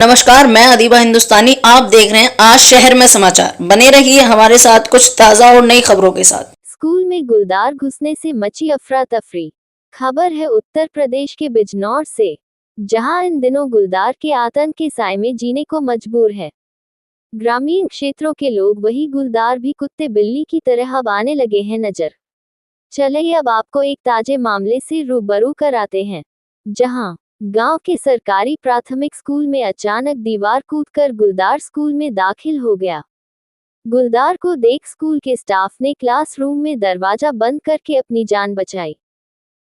नमस्कार, मैं अदीबा हिंदुस्तानी। आप देख रहे हैं आज शहर में समाचार। बने रहिए हमारे साथ कुछ ताज़ा और नई खबरों के साथ। स्कूल में गुलदार घुसने से मची अफरा तफरी। खबर है उत्तर प्रदेश के बिजनौर से, जहां इन दिनों गुलदार के आतंक के साए में जीने को मजबूर है। ग्रामीण क्षेत्रों के लोग वही गुलदार भी कुत्ते बिल्ली की तरह अब आने लगे हैं नजर। चलिए अब आपको एक ताजे मामले से रूबरू कराते हैं, जहां गांव के सरकारी प्राथमिक स्कूल में अचानक दीवार कूदकर गुलदार स्कूल में दाखिल हो गया। गुलदार को देख स्कूल के स्टाफ ने क्लासरूम में दरवाजा बंद करके अपनी जान बचाई,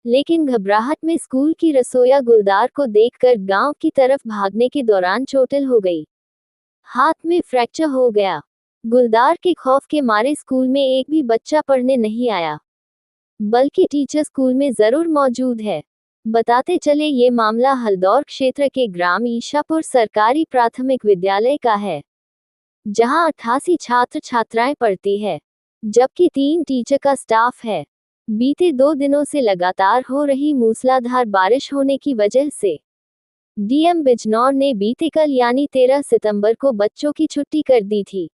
लेकिन घबराहट में स्कूल की रसोइया गुलदार को देखकर गांव की तरफ भागने के दौरान चोटिल हो गई। हाथ में फ्रैक्चर हो गया। गुलदार के खौफ के मारे स्कूल में एक भी बच्चा पढ़ने नहीं आया, बल्कि टीचर स्कूल में जरूर मौजूद है। बताते चले ये मामला हल्दौर क्षेत्र के ग्राम ईशापुर सरकारी प्राथमिक विद्यालय का है, जहां 88 छात्र छात्राएं पढ़ती है, जबकि 3 टीचर का स्टाफ है। बीते 2 दिनों से लगातार हो रही मूसलाधार बारिश होने की वजह से डीएम बिजनौर ने बीते कल यानी 13 सितंबर को बच्चों की छुट्टी कर दी थी,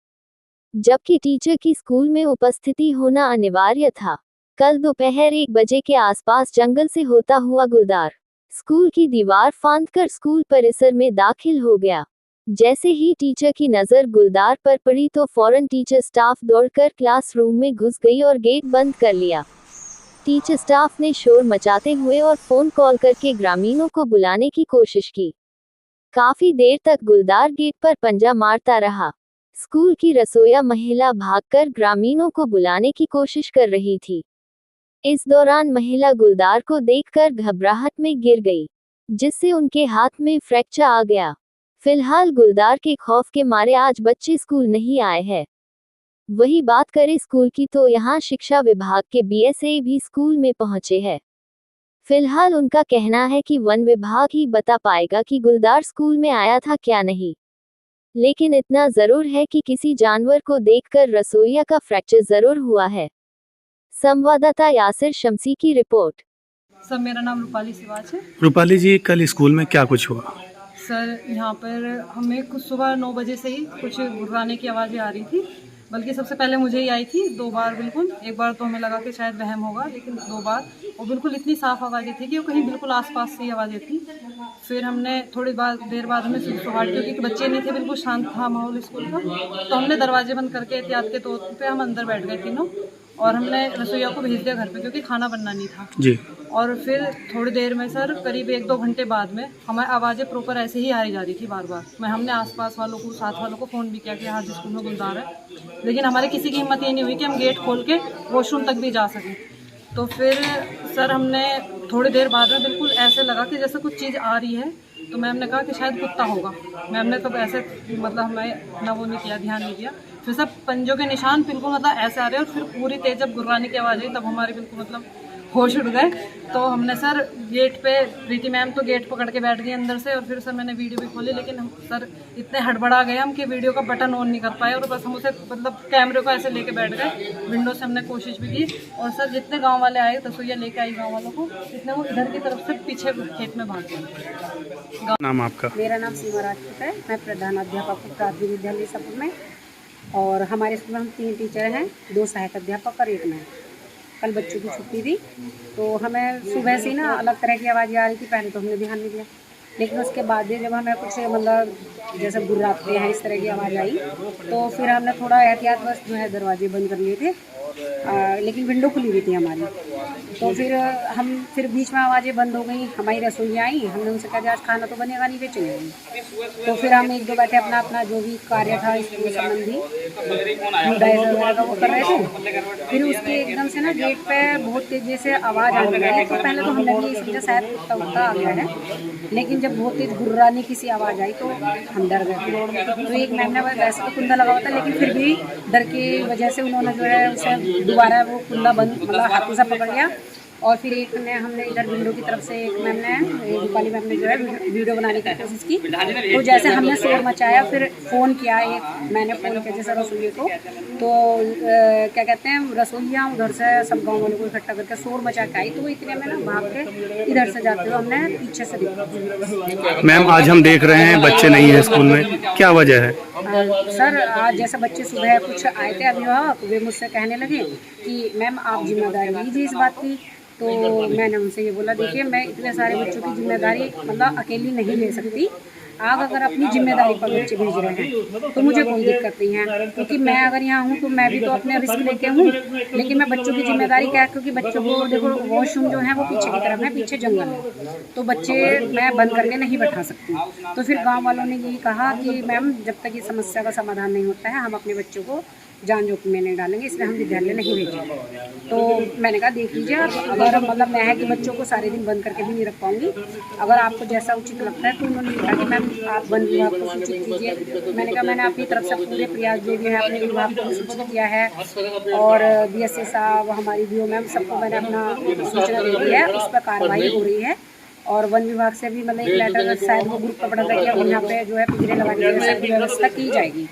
जबकि टीचर की स्कूल में उपस्थिति होना अनिवार्य था। कल दोपहर 1 बजे के आसपास जंगल से होता हुआ गुलदार स्कूल की दीवार फांदकर स्कूल परिसर में दाखिल हो गया। जैसे ही टीचर की नजर गुलदार पर पड़ी तो फौरन टीचर स्टाफ दौड़कर क्लासरूम में घुस गई और गेट बंद कर लिया। टीचर स्टाफ ने शोर मचाते हुए और फोन कॉल करके ग्रामीणों को बुलाने की कोशिश की। काफी देर तक गुलदार गेट पर पंजा मारता रहा। स्कूल की रसोइया महिला भागकर ग्रामीणों को बुलाने की कोशिश कर रही थी। इस दौरान महिला गुलदार को देखकर घबराहट में गिर गई, जिससे उनके हाथ में फ्रैक्चर आ गया। फिलहाल गुलदार के खौफ के मारे आज बच्चे स्कूल नहीं आए हैं। वही बात करें स्कूल की तो यहाँ शिक्षा विभाग के बीएसए भी स्कूल में पहुंचे हैं। फिलहाल उनका कहना है कि वन विभाग ही बता पाएगा कि गुलदार स्कूल में आया था क्या नहीं, लेकिन इतना जरूर है कि किसी जानवर को देखकर रसोइया का फ्रैक्चर जरूर हुआ है। संवाददाता यासिर शमसी की रिपोर्ट। सर, मेरा नाम रूपाली सिवाच है। रूपाली जी, कल स्कूल में क्या कुछ हुआ? सर, यहाँ पर हमें कुछ सुबह 9 बजे से ही कुछ गुर्राने की आवाज़ें आ रही थी, बल्कि सबसे पहले मुझे ही आई थी 2 बार। बिल्कुल एक बार तो हमें लगा कि शायद वहम होगा, लेकिन 2 बार और बिल्कुल इतनी साफ़ आवाज़ें थी कि वो कहीं बिल्कुल आसपास से ही आवाज़ें थी। फिर हमने थोड़ी देर बाद हमें सुसुहाट, क्योंकि बच्चे नहीं थे, बिल्कुल शांत था माहौल स्कूल का, तो हमने दरवाजे बंद करके एहतियात के तौर पे हम अंदर बैठ गए तीनों, और हमने रसोइया को भेज दिया घर पे, क्योंकि खाना बनना नहीं था जी। और फिर थोड़ी देर में सर, करीब 1-2 घंटे बाद में हमारी आवाज़ें प्रॉपर ऐसे ही आ जा रही थी बार बार। हमने आसपास वालों को, साथ वालों को फ़ोन भी किया कि हाँ स्कूल में गुलदार है, लेकिन हमारे किसी की हिम्मत ये नहीं हुई कि हम गेट खोल के वॉशरूम तक भी जा सकें। तो फिर सर, हमने थोड़ी देर बाद में बिल्कुल ऐसे लगा कि जैसे कुछ चीज़ आ रही है, तो मैम ने कहा कि शायद कुत्ता होगा। मैम ने तब ऐसे मतलब हमें ना वो नहीं किया, ध्यान नहीं दिया। फिर सब पंजों के निशान बिल्कुल मतलब ऐसे आ रहे हैं, और फिर पूरी तेज जब गुर्राने की आवाज़ आई तब हमारे बिल्कुल मतलब होश उड़ गए। तो हमने सर गेट पे, प्रीति मैम तो गेट पकड़ के बैठ गई अंदर से, और फिर सर मैंने वीडियो भी खोली, लेकिन हम सर इतने हड़बड़ा गए हम कि वीडियो का बटन ऑन नहीं कर पाए, और बस हम उसे मतलब कैमरे को ऐसे लेके बैठ गए। विंडो से हमने कोशिश भी की, और सर जितने गांव वाले आए, रसोइया लेके आई गांव वालों को, जितने वो इधर की तरफ से पीछे खेत में भाग गए। नाम आपका? मेरा नाम सीमा राजपूत है। मैं प्रधान अध्यापक हूँ प्राथमिक विद्यालय ईसापुर में, और हमारे स्कूल में हम 3 टीचर हैं, 2 सहायक अध्यापक और 1 मैं। कल बच्चों की छुट्टी थी, तो हमें सुबह से ही ना अलग तरह की आवाज़ें आ रही थी। पहले तो हमने ध्यान नहीं दिया, लेकिन उसके बाद जब हमें कुछ मतलब जैसे गुर्राते हैं इस तरह की आवाज़ आई, तो फिर हमने थोड़ा एहतियात बस जो है दरवाजे बंद कर लिए थे, लेकिन विंडो खुली हुई थी हमारी। तो फिर बीच में आवाज़ें बंद हो गई। हमारी रसोइयाँ आई, हमने उनसे कहा आज खाना तो बनेगा नहीं, बेचेंगे। तो फिर हम 1-2 बैठे अपना जो भी कार्य था इसके संबंधी वगैरह वो कर रहे थे। फिर उसके एकदम से ना गेट पे बहुत तेज़ी से आवाज़ आने लगी। तो पहले तो हमने भी समझा शायद कुत्ता आ गया है, लेकिन जब बहुत तेज़ गुर्राने की सी आवाज़ आई तो हम डर गए। तो एक मैम ने वैसे तो कुंदा लगा हुआ था, लेकिन फिर भी डर की वजह से उन्होंने जो है उसे दोबारा वो कुंदा बंद मतलब हाथों से पकड़ लिया और फिर एक ने हमने इधर विंडो की तरफ से एक मैम ने रूपाली मैम ने जो है वीडियो बनाने की कोशिश की। तो जैसे हमने शोर मचाया, फिर फ़ोन किया, एक मैंने फ़ोन किया जैसे रसोई को, तो क्या कहते हैं रसोइया उधर से सब गाँव वालों को इकट्ठा करके शोर मचा के आई। तो वो इतने में ना भाग के इधर से जाते हुए हमने पीछे से देखा। मैम आज हम देख रहे हैं बच्चे नहीं हैं स्कूल में, क्या वजह है? सर आज जैसे बच्चे सुबह कुछ आए थे अभिभावक, वे मुझसे कहने लगे कि मैम आप जिम्मेदारी लीजिए इस बात की। तो मैंने उनसे ये बोला, देखिए मैं इतने सारे बच्चों की जिम्मेदारी मतलब अकेली नहीं ले सकती। आप अगर अपनी जिम्मेदारी पर बच्चे भेज रहे हैं तो मुझे कोई दिक्कत नहीं है, क्योंकि मैं अगर यहाँ हूँ तो मैं भी तो अपने रिस्क लेके हूँ। लेकिन मैं बच्चों की जिम्मेदारी क्या है, क्योंकि बच्चों को देखो वॉशरूम जो है वो पीछे की तरफ है, पीछे जंगल है, तो बच्चे मैं बंद करके नहीं बैठा सकती। तो फिर गाँव वालों ने यही कहा कि मैम जब तक इस समस्या का समाधान नहीं होता है हम अपने बच्चों को जान जोखिम में नहीं डालेंगे, इसलिए हम विद्यालय नहीं भेजेंगे। तो मैंने कहा देख लीजिए, अगर मतलब मैं है कि बच्चों को सारे दिन बंद करके भी नहीं रख पाऊंगी, अगर आपको जैसा उचित लगता है। तो उन्होंने कहा कि मैम आप वन विभाग को सूचित कीजिए। मैंने कहा मैंने अपनी तरफ से पूरे प्रयास जो भी है अपने विभाग को सूचित किया है, और BSA साहब, हमारी DO मैम, सबको मैंने अपना सूचना दे दी है, उस पर कार्रवाई हो रही है। और वन विभाग से भी मतलब एक लेटर शायद वो ग्रुप का पड़ा था कि अब यहाँ पे जो है पिंजरे लगाने की व्यवस्था की जाएगी।